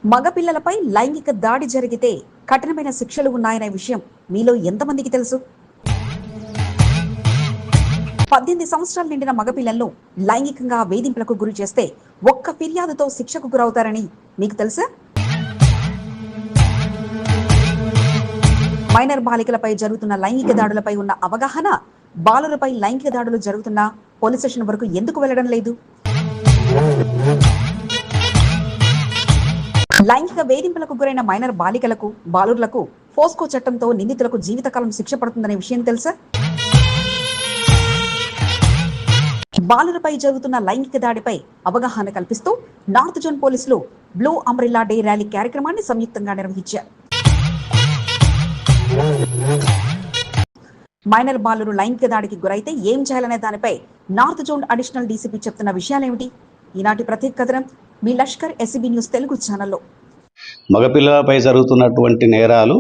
మగపిల్లలపై లైంగిక దాడి జరిగితే కఠినమైన శిక్షలు ఉన్నాయనే విషయం మీలో ఎంతమందికి తెలుసు? 18 సంవత్సరాలు నిండిన మగపిల్లలను లైంగికంగా వేధింపులకు గురి చేస్తే ఒక్క ఫిర్యాదుతో శిక్షకు గురవుతారని మీకు తెలుసా? మైనర్ బాలికలపై జరుగుతున్న లైంగిక దాడులపై ఉన్న అవగాహన బాలులపై లైంగిక దాడులు జరుగుతున్న పోలీస్ స్టేషన్ వరకు ఎందుకు వెళ్లడం లేదు? లైంగిక వేధింపులకు గురైన మైనర్ బాలికలకు బాలుర్లకు పోస్కో చట్టంతో నిందితులకు జీవితకాలం శిక్ష పడుతుందనే విషయం తెలుసా? బాలులపై జరుగుతున్న లైంగిక దాడిపై అవగాహన కల్పిస్తూ నార్త్ జోన్ పోలీసులు బ్లూ అంబ్రెల్లా డే ర్యాలీ కార్యక్రమాన్ని సంయుక్తంగా నిర్వహించారు. మైనర్ బాలురు లైంగిక దాడికి గురైతే ఏం చేయాలనే దానిపై నార్త్ జోన్ అడిషనల్ డీసీపీ చెప్తున్న విషయాలేమిటి? ఈనాటి ప్రత్యేక కథనం మీ లష్కర్ ఎస్సీబీ న్యూస్ తెలుగు ఛానల్లో. మగపిల్లలపై జరుగుతున్నటువంటి నేరాలు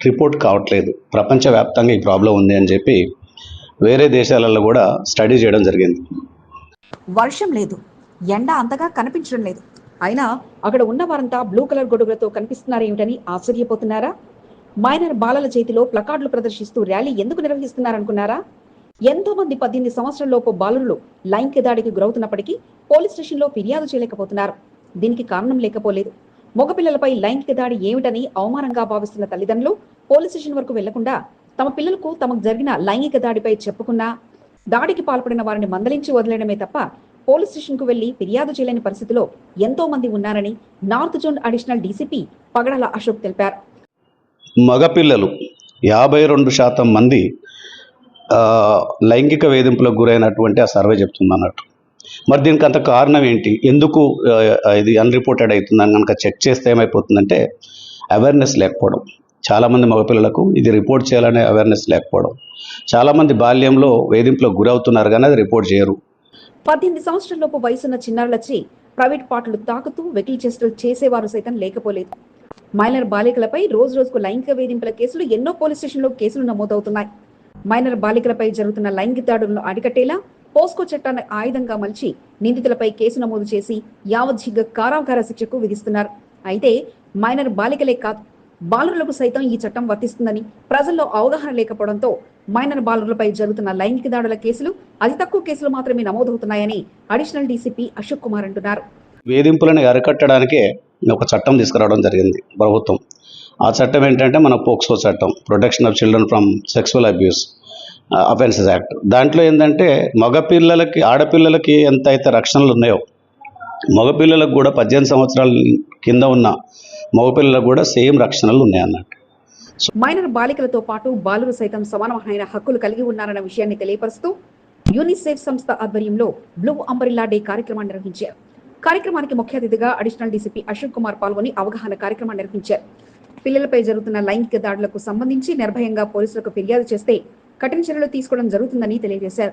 రిపోర్ట్ కావట్లేదు. ప్రపంచవ్యాప్తంగా ఈ ప్రాబ్లం ఉంది అని చెప్పి వేరే దేశాలలో కూడా స్టడీ చేయడం జరిగింది. వర్షం లేదు, ఎండ అంతగా కనిపించడం లేదు, అయినా అక్కడ ఉన్న వారంతా బ్లూ కలర్ గొడుగులతో కనిపిస్తున్నారేమిటని ఆశ్చర్యపోతున్నారా? మైనర్ బాలల చేతిలో ప్లకార్డులు ప్రదర్శిస్తూ ర్యాలీ ఎందుకు నిర్వహిస్తున్నారనుకున్నారా? ఎంతో మంది 18 సంవత్సరాలలోపు బాలురు లైంగిక దాడికి గురవుతున్నప్పటికీ పోలీస్ స్టేషన్లో ఫిర్యాదు చేయలేకపోతున్నారు. దీనికి కారణం లేకపోలేదు. మగపిల్లలపై లైంగిక దాడి ఏమిటని అవమానంగా భావిస్తున్న తల్లిదండ్రులు పోలీస్ స్టేషన్ వరకు వెళ్లకుండా తమ పిల్లలకు తమకు జరిగిన లైంగిక దాడిపై చెప్పుకున్నా దాడికి పాల్పడిన వారిని మందలించి వదిలేయడమే తప్ప పోలీస్ స్టేషన్ కు వెళ్లి ఫిర్యాదు చేయలేని పరిస్థితిలో ఎంతో మంది ఉన్నారని నార్త్ జోన్ అడిషనల్ డీసీపీ పగడాల అశోక్ తెలిపారు. మగపిల్లలు 52% మంది లైంగిక వేధింపులకు గురైనటువంటి ఆ సర్వే చెప్తుంది అన్నట్టు. మరి దీనికి అంత కారణం ఏంటి? ఎందుకు ఇది అన్రిపోర్టెడ్ అవుతుందని కనుక చెక్ చేస్తే ఏమైపోతుందంటే అవేర్నెస్ లేకపోవడం. చాలామంది మగపిల్లలకు ఇది రిపోర్ట్ చేయాలనే అవేర్నెస్ లేకపోవడం. చాలామంది బాల్యంలో వేధింపులకు గురవుతున్నారు కానీ అది రిపోర్ట్ చేయరు. 18 సంవత్సరాలలోపు వయసున్న చిన్నారులచ్చి ప్రైవేట్ పాటలు తాకుతూ వెకిలి చేష్టలు చేసేవారు సైతం లేకపోలేదు. మైనర్ బాలికలపై రోజు రోజుకు లైంగిక వేధింపుల కేసులు ఎన్నో పోలీస్ స్టేషన్లో కేసులు నమోదవుతున్నాయి. మైనర్ బాలికలపై జరుగుతున్న లైంగిక దాడులను అరికట్టేలా పోస్కో చట్టాన్ని ఆయుధంగా మలిచి నిందితులపై కేసు నమోదు చేసి యావజ్జీవ కారాగార శిక్షకు విధిస్తున్నారు. అయితే మైనర్ బాలికలే కాదు, బాలురులకు సైతం ఈ చట్టం వర్తిస్తుందని ప్రజల్లో అవగాహన లేకపోవడంతో మైనర్ బాలురులపై జరుగుతున్న లైంగిక దాడుల కేసులు అతి తక్కువ కేసులు మాత్రమే నమోదవుతున్నాయని అడిషనల్ డీసీపీ అశోక్ కుమార్ అంటున్నారు. వేధింపులను అరికట్టడానికే ఒక చట్టం తీసుకురావడం జరిగింది ప్రభుత్వం. ఆ చట్టం ఏంటంటే మన పోక్సో చట్టం, protection of children from sexual abuse offences act. దాంట్లో ఏంటంటే మగపిల్లలకి ఆడపిల్లలకి ఎంత అయితే రక్షణలు ఉన్నాయో మగపిల్లలకు కూడా 18 సంవత్సరాల కింద ఉన్న మగపిల్లలకు కూడా సేమ్ రక్షణలు ఉన్నాయన్నట్టు. మైనర్ బాలికలతో పాటు బాలురు సైతం సమానమైన హక్కులు కలిగి ఉన్నారన్న విషయాన్ని తెలియపరుస్తూ యూనిసెఫ్ సంస్థ ఆధ్వర్యంలో బ్లూ అంబ్రెల్లా డే కార్యక్రమాన్ని నిర్వహించారు. కార్యక్రమానికి ముఖ్య అతిథిగా అడిషనల్ డీసీపీ అశోక్ కుమార్ పాల్గొని అవగాహన కార్యక్రమాన్ని నిర్వహించారు. పిల్లలపై జరుగుతున్న లైంగిక దాడులకు సంబంధించి నిర్భయంగా పోలీసులకు ఫిర్యాదు చేస్తే కఠిన చర్యలు తీసుకోవడం జరుగుతుందని తెలియజేశారు.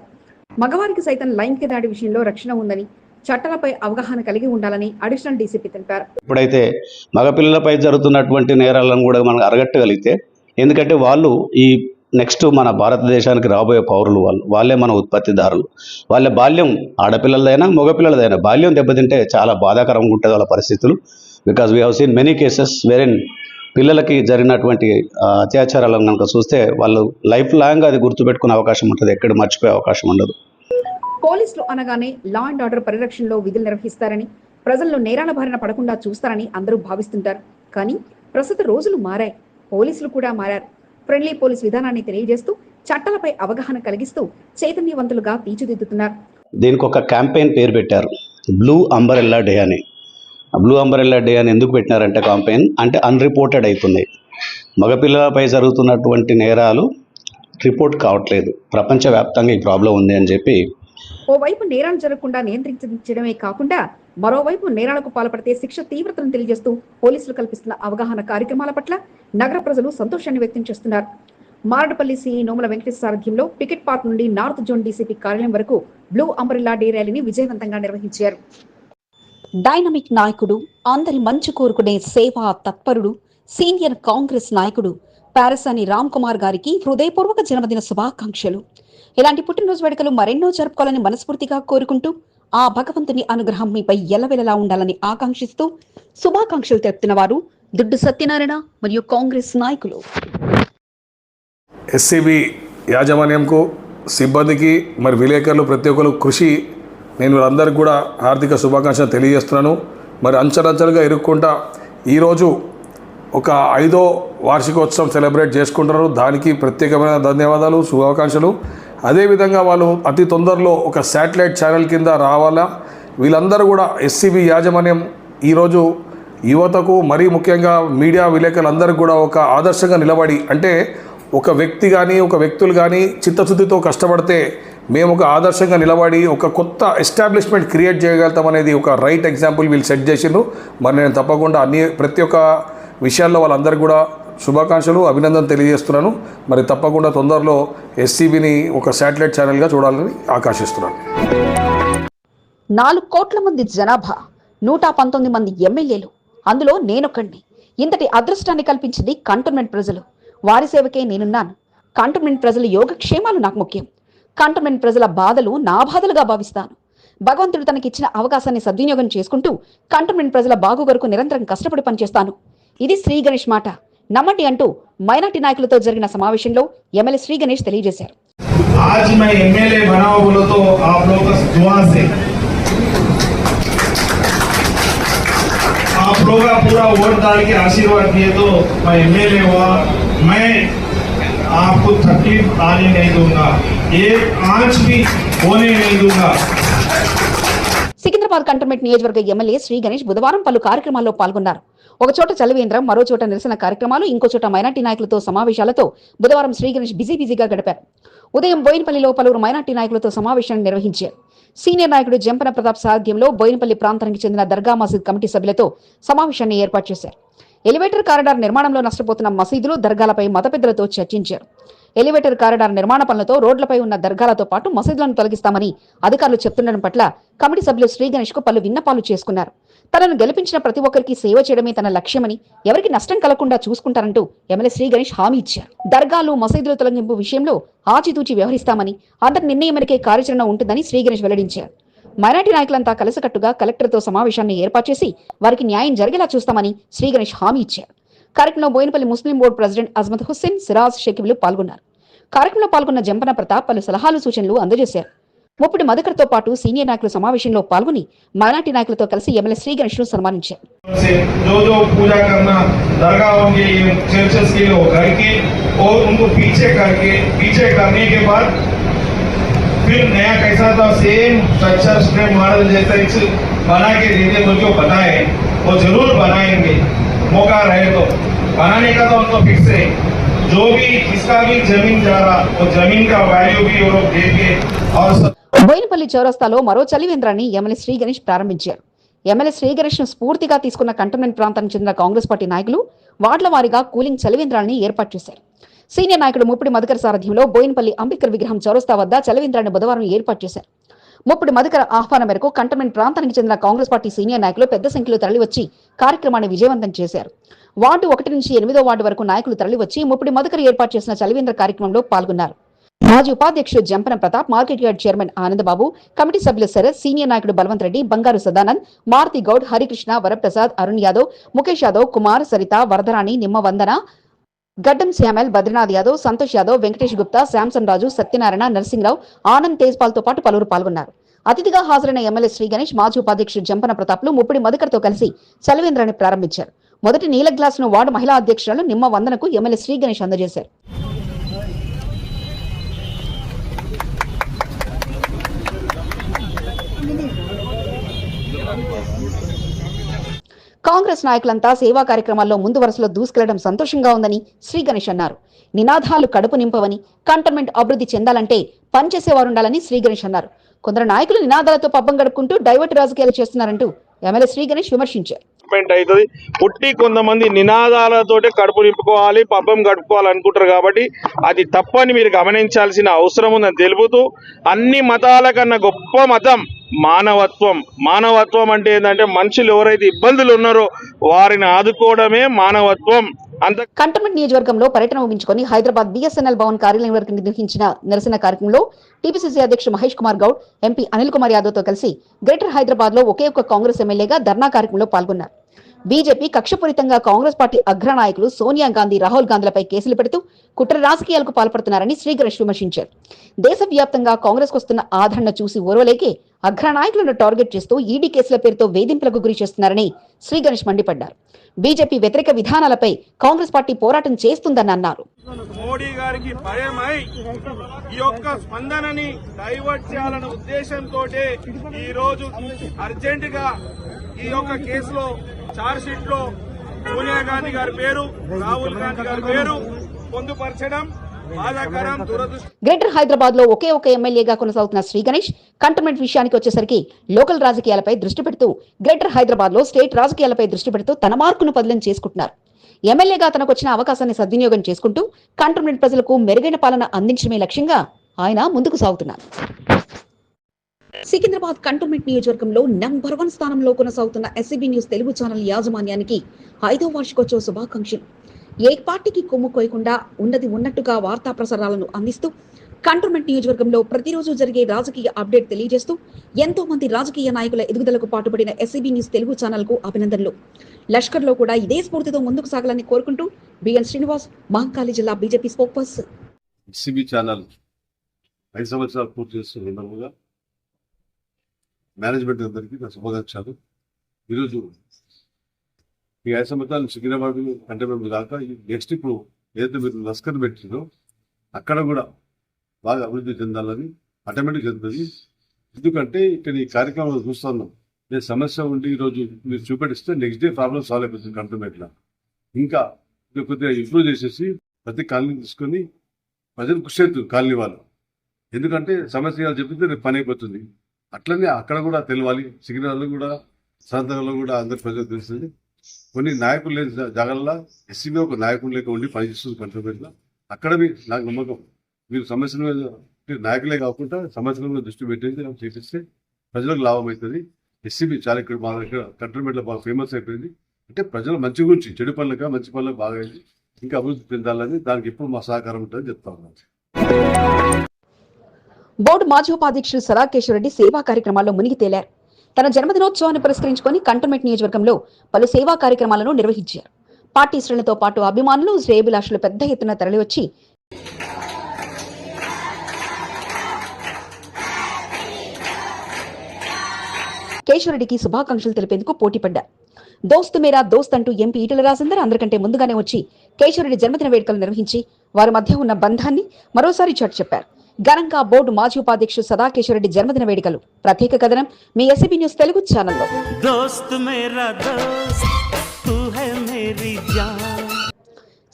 మగవారికి సైతం లైంగిక దాడి విషయంలో రక్షణ ఉందని, చట్టాలపై అవగాహన కలిగి ఉండాలని అడిషనల్ డీసీపీ తెలిపారు. ఇప్పుడైతే మగపిల్లలపై జరుగుతున్నటువంటి నేరాలను కూడా మనం అరగట్టగలిగితే, ఎందుకంటే వాళ్ళు ఈ నెక్స్ట్ మన భారతదేశానికి రాబోయే పౌరులు, వాళ్ళే మన ఉత్పత్తిదారులు. వాళ్ళ బాల్యం ఆడపిల్లలదైనా మగపిల్లలదైనా బాల్యం దెబ్బతింటే చాలా బాధాకరంగా ఉంటుంది వాళ్ళ పరిస్థితులు. Because we have seen many cases వెరెన్ పిల్లలకి జరిగినటువంటి అత్యాచారాలను కనుక చూస్తే వాళ్ళు లైఫ్ లాంగ్ అది గుర్తుపెట్టుకునే అవకాశం ఉంటుంది, ఎక్కడ మర్చిపోయే అవకాశం ఉండదు. పోలీసులు అనగానే లా అండ్ ఆర్డర్ పరిరక్షణలో విధులు నిర్వహిస్తారని, ప్రజల్లో నేరాల బారిన పడకుండా చూస్తారని అందరూ భావిస్తుంటారు. కానీ ప్రస్తుత రోజులు మారాయి, పోలీసులు కూడా మారారు. ఫ్రెండ్లీ పోలీస్ విధానాన్ని తెలియజేస్తూ చట్టాలపై అవగాహన కలిగిస్తూ చైతన్యవంతులుగా తీర్చిదిద్దుతున్నారు. దీనికి ఒక క్యాంపెయిన్ పేరు పెట్టారు, బ్లూ అంబ్రెల్లా డే అని. బ్లూ అంబ్రెల్లా డే అని ఎందుకు పెట్టినారంటే క్యాంపెయిన్ అంటే అన్రిపోర్టెడ్ అవుతున్నాయి. మగపిల్లలపై జరుగుతున్నటువంటి నేరాలు రిపోర్ట్ కావట్లేదు. ప్రపంచవ్యాప్తంగా ఈ ప్రాబ్లం ఉంది అని చెప్పి ఓవైపు నేరాలు జరగకుండా నియంత్రించడమే కాకుండా మరోవైపు నేరాలకు పాల్పడితే శిక్ష తీవ్రతను తెలియజేస్తూ పోలీసులు కల్పిస్తున్న అవగాహన కార్యక్రమాల పట్ల నగర ప్రజలు సంతోషాన్ని వ్యక్తం చేస్తున్నారు. మారడపల్లి సిఐ నోముల వెంకటేశ్వర సారథ్యంలో పికెట్ పార్క్ నుండి నార్త్ జోన్ డీసీపీ కార్యాలయం వరకు బ్లూ అంబ్రెల్లా డే ర్యాలీని విజయవంతంగా నిర్వహించారు. డైనమిక్ నాయకుడు, అందరి మంచి కోరుకునే సేవా తత్పరుడు, సీనియర్ కాంగ్రెస్ నాయకుడు పారసాని రామ్ కుమార్ గారికి హృదయపూర్వక జన్మదిన శుభాకాంక్షలు. ఇలాంటి పుట్టినరోజు వేడుకలు మరెన్నో జరుపుకోవాలని మనస్ఫూర్తిగా కోరుకుంటూ ఆ భగవంతుని అనుగ్రహం మీపై ఎల్లవెల్లలా ఉండాలని ఆకాంక్షిస్తూ శుభాకాంక్షలు తెలుపుతున్న వారు దుడ్డు సత్యనారాయణ మరియు కాంగ్రెస్ నాయకులు. ఎస్సీబీ యాజమాన్యంకు, సిబ్బందికి, మరి విలేకరులు ప్రతి ఒక్కరు కృషి, నేను వీళ్ళందరికీ కూడా హార్దిక శుభాకాంక్షలు తెలియజేస్తున్నాను. మరి అంచెలంచెలుగా ఇరుక్కుంటా ఈరోజు ఒక 5వ వార్షికోత్సవం సెలబ్రేట్ చేసుకుంటున్నారు. దానికి ప్రత్యేకమైన ధన్యవాదాలు, శుభాకాంక్షలు. అదేవిధంగా వాళ్ళు అతి తొందరలో ఒక శాటిలైట్ ఛానల్ కింద రావాలా. వీళ్ళందరూ కూడా ఎస్సీబీ యాజమాన్యం ఈరోజు యువతకు, మరీ ముఖ్యంగా మీడియా విలేకరులందరికీ కూడా ఒక ఆదర్శంగా నిలబడి, అంటే ఒక వ్యక్తి కానీ ఒక వ్యక్తులు కానీ చిత్తశుద్ధితో కష్టపడితే మేము ఒక ఆదర్శంగా నిలబడి ఒక కొత్త ఎస్టాబ్లిష్మెంట్ క్రియేట్ చేయగలుగుతాం అనేది ఒక రైట్ ఎగ్జాంపుల్ వీళ్ళు సెట్ చేసిండ్రు. మరి నేను తప్పకుండా ప్రతి ఒక్క విషయాల్లో వాళ్ళందరికీ కూడా శుభాకాంక్షలు, అభినందన తెలియజేస్తున్నాను. మరి తప్పకుండా తొందరలో ఎస్సీబీని ఒక శాటిలైట్ ఛానల్గా చూడాలని ఆకాంక్షిస్తున్నాను. 4 కోట్ల మంది జనాభా, 119 మంది ఎమ్మెల్యేలు, అందులో నేనొక్కడిని. ఇంతటి అదృష్టాన్ని కల్పించింది కంటోన్మెంట్ ప్రజలు. వారి సేవకే నేనున్నాను. కంటోన్మెంట్ ప్రజల యోగక్షేమాలు నాకు ముఖ్యం. కంటోన్మెంట్ ప్రజల బాధలు నా బాధలుగా భావిస్తాను. భగవంతుడు తనకిచ్చిన అవకాశాన్ని సద్వినియోగం చేసుకుంటూ కంటోన్మెంట్ ప్రజల బాగు కొరకు నిరంతరం కష్టపడి పనిచేస్తాను. ఇది శ్రీ గణేష్ మాట, నమ్మటి అంటూ మైనార్టీ నాయకులతో జరిగిన సమావేశంలో ఎమ్మెల్యే శ్రీ గణేష్ తెలియజేశారు. आज मैं एमएलए बना हूं बोलो तो आप लोगों का दुआ से आप लोगों का पूरा वोट डाल के आशीर्वाद दिए तो मैं एमएलए हुआ. मैं आपको तकलीफ आने नहीं दूंगा, एक आंच भी होने नहीं दूंगा. సికింద్రాబాద్ కంటోన్మెంట్ నియోజకవర్గ ఎమ్మెల్యే శ్రీ గణేష్ బుధవారం పలు కార్యక్రమాల్లో పాల్గొన్నారు. ఒక చోట చలివేంద్రం, మరో చోట నిరసన కార్యక్రమాలు, ఇంకో చోట మైనార్టీ నాయకులతో సమావేశాలతో బుధవారం శ్రీ గణేష్ బిజీగా గడిపారు. ఉదయం బోయినపల్లిలో పలువురు మైనార్టీ నాయకులతో సమావేశాన్ని నిర్వహించారు. సీనియర్ నాయకుడు జంపన ప్రతాప్ సారథ్యంలో బోయినపల్లి ప్రాంతానికి చెందిన దర్గా మసీద్ కమిటీ సభ్యులతో సమావేశాన్ని ఏర్పాటు చేశారు. ఎలివేటర్ కారిడార్ నిర్మాణంలో నష్టపోతున్న మసీదులు, దర్గాలపై మత పెద్దలతో చర్చించారు. ఎలివేటర్ కారిడార్ నిర్మాణ పనులతో రోడ్లపై ఉన్న దర్గాలతో పాటు మసీదులను తొలగిస్తామని అధికారులు చెప్తుండడం పట్ల కమిటీ సభ్యులు శ్రీ గణేష్ కు పలు విన్నపాలు చేసుకున్నారు. తనను గెలిపించిన ప్రతి ఒక్కరికి సేవ చేయడమే తన లక్ష్యమని, ఎవరికి నష్టం కలగకుండా చూసుకుంటారంటూ ఎమ్మెల్యే శ్రీ గణేష్ హామీ ఇచ్చారు. దర్గాలు, మసీదుల తొలగింపు విషయంలో ఆచితూచి వ్యవహరిస్తామని, అందరి నిర్ణయం మేరకే కార్యాచరణ ఉంటుందని శ్రీ గణేష్ వెల్లడించారు. మైనార్టీ నాయకులంతా కలిసికట్టుగా కలెక్టర్తో సమావేశాన్ని ఏర్పాటు చేసి వారికి న్యాయం జరిగేలా చూస్తామని శ్రీ గణేష్ హామీ ఇచ్చారు. కార్యక్రమంలో బోయినపల్లి ముస్లిం బోర్డు ప్రెసిడెంట్ అజ్మత్ హుస్సేన్, సిరాజ్ షకీబులు పాల్గొన్నారు. కార్యక్రమంలో పాల్గొన్న జంపన ప్రతాప్ పలు సలహాలు, సూచనలు అందజేశారు. ముప్పిడి మధుకర్తో పాటు సీనియర్ నాయకులు సమావేశంలో పాల్గొని మైనార్టీ నాయకులతో కలిసి ఎమ్మెల్యే శ్రీ గణేష్ ను సన్మానించారు. जो पूजा करना दरगाह होंगे, चर्चेस के लोग करके और उनको पीछे करने के बाद फिर नया कैसा था सेम स्ट्रक्चर स्ट्रेम मॉडल जैसा बना के देते बोल के बताए, वो जरूर बनाएंगे. मौका रहे तो बनाने का तो उनको फिक्स है. जो भी जिसका भी जमीन जा रहा वो जमीन का वैल्यू भी वो लोग देंगे. और బోయినపల్లి చౌరస్తాలో మరో చలివేంద్రాన్ని ఎమ్మెల్యే శ్రీ గణేష్ ప్రారంభించారు. ఎమ్మెల్యే శ్రీ గణేష్ ను స్ఫూర్తిగా తీసుకున్న కంటోన్మెంట్ ప్రాంతానికి చెందిన కాంగ్రెస్ పార్టీ నాయకులు వార్డుల వారీగా కూలింగ్ చలివేంద్రాన్ని ఏర్పాటు చేశారు. సీనియర్ నాయకుడు ముప్పిడి మధుకర్ సారథ్యంలో బోయినపల్లి అంబేద్కర్ విగ్రహం చౌరస్తా వద్ద చలివేంద్రాన్ని బుధవారం ఏర్పాటు చేశారు. ముప్పిడి మధుకర్ ఆహ్వానం మేరకు కంటోన్మెంట్ ప్రాంతానికి చెందిన కాంగ్రెస్ పార్టీ సీనియర్ నాయకులు పెద్ద సంఖ్యలో తరలివచ్చి కార్యక్రమాన్ని విజయవంతం చేశారు. వార్డు 1 నుంచి 8వ వార్డు వరకు నాయకులు తరలివచ్చి ముప్పిడి మధుకర్ ఏర్పాటు చేసిన చలివేంద్ర కార్యక్రమంలో పాల్గొన్నారు. మాజీ ఉపాధ్యక్షుడు Jampana Pratap, market yard chairman Anandababu, committee సభ్యులు శరత్, సీనియర్ నాయకుడు బలవంత్ రెడ్డి, బంగారు సదానంద్, మారుతి గౌడ్, హరికృష్ణ, వరప్రసాద్, అరుణ్ యాదవ్, ముఖేష్ యాదవ్, కుమార్, సరిత, వరదరాణి, నిమ్మ వందన, గడ్డం శ్యామల్, బద్రీనాథ్ యాదవ్, సంతోష్ యాదవ్, వెంకటేష్ గుప్తా, శాంసన్ రాజు, సత్యనారాయణ, నరసింహరావు, ఆనంద్ తేజ్పాల్ తో పాటు పలువురు పాల్గొన్నారు. అతిథిగా హాజరైన ఎమ్మెల్యే శ్రీ గణేష్, మాజీ ఉపాధ్యక్షుడు జంపన ప్రతాప్లు ముప్పిడి మధుకర్తో కలిసి చలివేంద్రాన్ని ప్రారంభించారు. మొదటి నీల గ్లాసును వార్డు మహిళా అధ్యక్షురాలు నిమ్మ వందనకు ఎమ్మెల్యే శ్రీ గణేష్ అందజేశారు. కాంగ్రెస్ నాయకులంతా సేవా కార్యక్రమాల్లో ముందు వరుసలో దూసుకెళ్లడం సంతోషంగా ఉందని శ్రీ గణేష్ అన్నారు. నినాదాలు కడుపు నింపవని, కంటోన్మెంట్ అభివృద్ధి చెందాలంటే పనిచేసేవారుండాలని శ్రీ గణేష్ అన్నారు. కొందరు నాయకులు నినాదాలతో పబ్బం గడుపుకుంటూ డైవర్ట్ రాజకీయాలు చేస్తున్నారంటూ ఎమ్మెల్యే శ్రీ గణేష్ విమర్శించారు. అవుతుంది పుట్టి కొంతమంది నినాదాలతోటి కడుపు నింపుకోవాలి, పబ్బం గడుపుకోవాలి అనుకుంటారు. కాబట్టి అది తప్పని మీరు గమనించాల్సిన అవసరం ఉందని తెలుపుతూ, అన్ని మతాల కన్నా గొప్ప మతం మానవత్వం. మానవత్వం అంటే ఏంటంటే మనుషులు ఎవరైతే ఇబ్బందులు ఉన్నారో వారిని ఆదుకోవడమే మానవత్వం. కంటోన్మెంట్ నియోజకవర్గంలో పర్యటన ముగించుకొని హైదరాబాద్ బిఎస్ఎన్ఎల్ భవన్ కార్యాలయం వరకు నిర్వహించిన నిరసన కార్యక్రమంలో టీపీసీసీ అధ్యక్షుడు మహేష్ కుమార్ గౌడ్ ఎంపీ అనిల్ కుమార్ యాదవ్ తో కలిసి గ్రేటర్ హైదరాబాద్ లో ఒకే ఒక్క కాంగ్రెస్ ఎమ్మెల్యేగా ధర్నా కార్యక్రమంలో పాల్గొన్నారు. బీజేపీ కక్షపూరితంగా కాంగ్రెస్ పార్టీ అగ్రనాయకులు సోనియా గాంధీ, రాహుల్ గాంధీలపై కేసులు పెడుతూ కుట్ర రాజకీయాలకు పాల్పడుతున్నారని శ్రీ గణేష్ విమర్శించారు. దేశవ్యాప్తంగా కాంగ్రెస్ వస్తున్న ఆదరణ చూసి ఓర్వలేకే అగ్రనాయకులను టార్గెట్ చేస్తూ ఈడీ కేసుల పేరుతో వేధింపులకు గురి చేస్తున్నారని శ్రీ గణేష్ మండిపడ్డారు. బీజేపీ వ్యతిరేక విధానాలపై కాంగ్రెస్ పార్టీ పోరాటం చేస్తుందని అన్నారు. మోడీ గారికి భయమై ఈ యొక్క స్పందనని డైవర్ట్ చేయాలనే ఉద్దేశంతో ఈ రోజు అర్జెంట్ గా ఈ యొక్క కేసులో చార్జ్ షీట్ లో సోనియా గాంధీ గారి పేరు, రాహుల్ గాంధీ గారి పేరు పొందుపరచడం బాధాకరం, దురదృష్టం. గ్రేటర్ హైదరాబాద్ లో ఒకే ఒక ఎమ్మెల్యేగా కొనసాగుతున్న శ్రీ గణేష్ కంటోన్మెంట్ విషయానికి వచ్చేసరికి లోకల్ రాజకీయాలపై దృష్టి పెడుతూ గ్రేటర్ హైదరాబాద్ లో స్టేట్ రాజకీయాలపై దృష్టి పెడుతూ తన మార్కును బదిలీ చేసుకుంటున్నారు. ఎమ్మెల్యేగా తనకు వచ్చిన అవకాశాన్ని సద్వినియోగం చేసుకుంటూ కంటోన్మెంట్ ప్రజలకు మెరుగైన పాలన అందించడమే లక్ష్యంగా ఆయన ముందుకు సాగుతున్నారు. సికింద్రాబాద్ కంటోన్మెంట్ నియోజకవర్గంలో నంబర్ 1 స్థానంలో కొనసాగుతున్న ఎస్సీబీ న్యూస్ తెలుగు ఛానల్ యాజమాన్యానికి 5వ వార్షికోత్సవ శుభాకాంక్షలు. ఏ పార్టీకి కొమ్ము కోయకుండా ఉన్నది ఉన్నట్టుగా వార్తా ప్రసారాలను అందిస్తూ కంటోన్మెంట్ నియోజకవర్గంలో ప్రతిరోజు జరిగే రాజకీయ అప్డేట్ తెలియజేస్తూ ఎంతో మంది రాజకీయ నాయకుల ఎదుగుదలకు పాటుపడిన ఎస్సీబీ న్యూస్ తెలుగు ఛానల్ కు అభినందనలు. లష్కర్ లో కూడా ఇదే స్ఫూర్తితో ముందుకు సాగాలని కోరుకుంటూ బిఎన్ శ్రీనివాస్, మహంకాళి జిల్లా BJP spoke person. SCB channel 5 సంవత్సరాలు పూర్తి చేస్తున్న మేనేజ్మెంట్ అందరికీ నా శుభాకాంక్షలు. ఈరోజు ఈ 5 సంవత్సరాలు సికింద్రాబాద్ కంటోన్మెంట్ దాకా నెక్స్ట్ ఇప్పుడు ఏదైతే మీరు లస్కర్ పెట్టిందో అక్కడ కూడా బాగా అభివృద్ధి చెందాలని ఆటోమేటిక్ చెందుతుంది. ఎందుకంటే ఇక్కడ ఈ కార్యక్రమాలు చూస్తున్నాం, నేను సమస్య ఉండి ఈరోజు మీరు చూపెట్టిస్తే నెక్స్ట్ డే ప్రాబ్లమ్ సాల్వ్ అయిపోతుంది కంటోన్మెంట్లో. ఇంకా కొద్దిగా ఇంప్రూవ్ చేసేసి ప్రతి కాలనీ తీసుకొని ప్రజలు కృషి అవుతుంది కాలనీ వాళ్ళు. ఎందుకంటే సమస్య చెప్తే రేపు పని అయిపోతుంది. అట్లనే అక్కడ కూడా తెలవాలి, సికింద్రాబాద్లో కూడా సాయంత్రంలో కూడా అందరి ప్రజలకు తెలుస్తుంది. కొన్ని నాయకులు లేని జాగాల్లో ఎస్సీబీ ఒక నాయకులు లేక ఉండి పనిచేస్తుంది కంటోన్మెంట్లో. అక్కడ నాకు నమ్మకం మీరు సమస్యల మీద నాయకులే కాకుండా సమస్యల మీద దృష్టి పెట్టేసి చేపిస్తే ప్రజలకు లాభం అవుతుంది. ఎస్సీబీ చాలా ఇక్కడ మా దగ్గర కంటోన్మెంట్లో బాగా ఫేమస్ అయిపోయింది. అంటే ప్రజలు మంచి గురించి చెడు పనులుగా మంచి పనులకు బాగా అయింది. ఇంకా అభివృద్ధి చెందాలని దానికి ఎప్పుడు మా సహకారం ఉంటుందని చెప్తా ఉన్నాను. బోర్డు మాజీ ఉపాధ్యక్షుడు సదాకేశ్వరరెడ్డి సేవా కార్యక్రమాల్లో మునిగి తేలారు. తన జన్మదినోత్సవాన్ని పురస్కరించుకొని కంటోన్మెంట్ నియోజకవర్గంలో పలు సేవా కార్యక్రమాలను నిర్వహించారు. పార్టీ శ్రేణులతో పాటు అభిమానులు, శ్రేయోభిలాషులు పెద్ద ఎత్తున తరలివచ్చి కేశవరెడ్డికి శుభాకాంక్షలు తెలిపేందుకు పోటీపడ్డారు. దోస్త్ మేరా దోస్త్ అంటూ ఎంపీ ఈటెల రాజేందర్ అందరికంటే ముందుగానే వచ్చి కేశవరెడ్డి జన్మదిన వేడుకలు నిర్వహించి వారి మధ్య ఉన్న బంధాన్ని మరోసారి చాటి చెప్పారు. ఘనంగా బోర్డు మాజీ ఉపాధ్యక్షుడు సదాకేశ్వరరెడ్డి జన్మదిన వేడుకలు. ప్రత్యేక కథనం మీ ఎస్సీబీ న్యూస్ తెలుగు ఛానల్లో.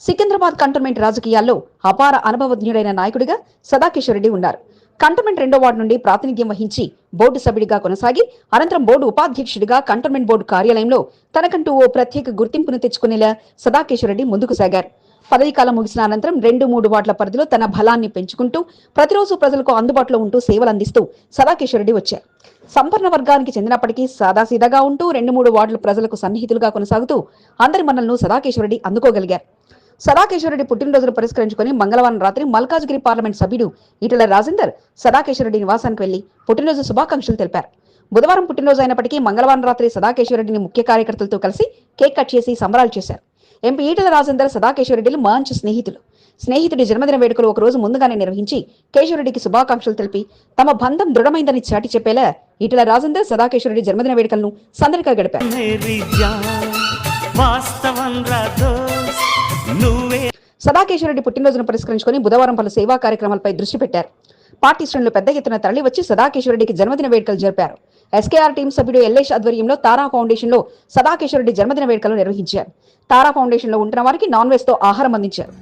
సికింద్రాబాద్ కంటోన్మెంట్ రాజకీయాల్లో అపార అనుభవజ్ఞుడైన నాయకుడిగా సదాకేశ్వరరెడ్డి ఉన్నారు. కంటోన్మెంట్ 2వ వార్డు నుండి ప్రాతినిధ్యం వహించి బోర్డు సభ్యుడిగా కొనసాగి అనంతరం బోర్డు ఉపాధ్యక్షుడిగా కంటోన్మెంట్ బోర్డు కార్యాలయంలో తనకంటూ ఓ ప్రత్యేక గుర్తింపును తెచ్చుకునేలా సదాకేశ్వరరెడ్డి ముందుకు సాగారు. పదవీ కాలం ముగిసిన అనంతరం 2-3 వార్డుల పరిధిలో తన బలాన్ని పెంచుకుంటూ ప్రతిరోజు ప్రజలకు అందుబాటులో ఉంటూ సేవలు అందిస్తూ సదాకేశ్వరరెడ్డి వచ్చారు. సంపన్న వర్గానికి చెందినప్పటికీ సాదాసీదాగా ఉంటూ 2-3 వార్డుల ప్రజలకు సన్నిహితులుగా కొనసాగుతూ అందరి మన్నలను సదాకేశ్వరరెడ్డి అందుకోగలిగారు. సదాకేశ్వరరెడ్డి పుట్టినరోజును పురస్కరించుకొని మంగళవారం రాత్రి మల్కాజ్గిరి పార్లమెంట్ సభ్యుడు ఈటెల రాజేందర్ సదాకేశ్వరరెడ్డి నివాసానికి వెళ్లి పుట్టినరోజు శుభాకాంక్షలు తెలిపారు. బుధవారం పుట్టినరోజు అయినప్పటికీ మంగళవారం రాత్రి సదాకేశ్వరరెడ్డిని ముఖ్య కార్యకర్తలతో కలిసి కేక్ కట్ చేసి సంబరాలు చేశారు. ఎంపీ ఈటెల రాజేందర్ సదాకేశ్వరరెడ్డిలు మంచి స్నేహితుడి జన్మదిన వేడుకలు ఒక రోజు ముందుగానే నిర్వహించి కేశవరెడ్డికి శుభాకాంక్షలు తెలిపి తమ బంధం దృఢమైందని చాటి చెప్పేలా ఈటెల రాజేందర్ సదాకేశ్వరరెడ్డి జన్మదిన వేడుకలను సందడిగా గడిపారు. సదాకేశ్వరరెడ్డి పుట్టినరోజును పురస్కరించుకొని బుధవారం పలు సేవా కార్యక్రమాలపై దృష్టి పెట్టారు. పార్టీ శ్రేణులు పెద్ద ఎత్తున తరలి వచ్చి సదాకేశ్వరరెడ్డికి జన్మదిన వేడుకలు జరిపారు. ఎస్కేఆర్ టీం సభ్యుడు ఎల్లేష్ ఆధ్వర్యంలో తారా ఫౌండేషన్ లో సదాకేశ్వరరెడ్డి జన్మదిన వేడుకలు నిర్వహించారు. తారా ఫౌండేషన్ లో ఉంటున్న వారికి నాన్ వెజ్ తో ఆహారం అందించారు.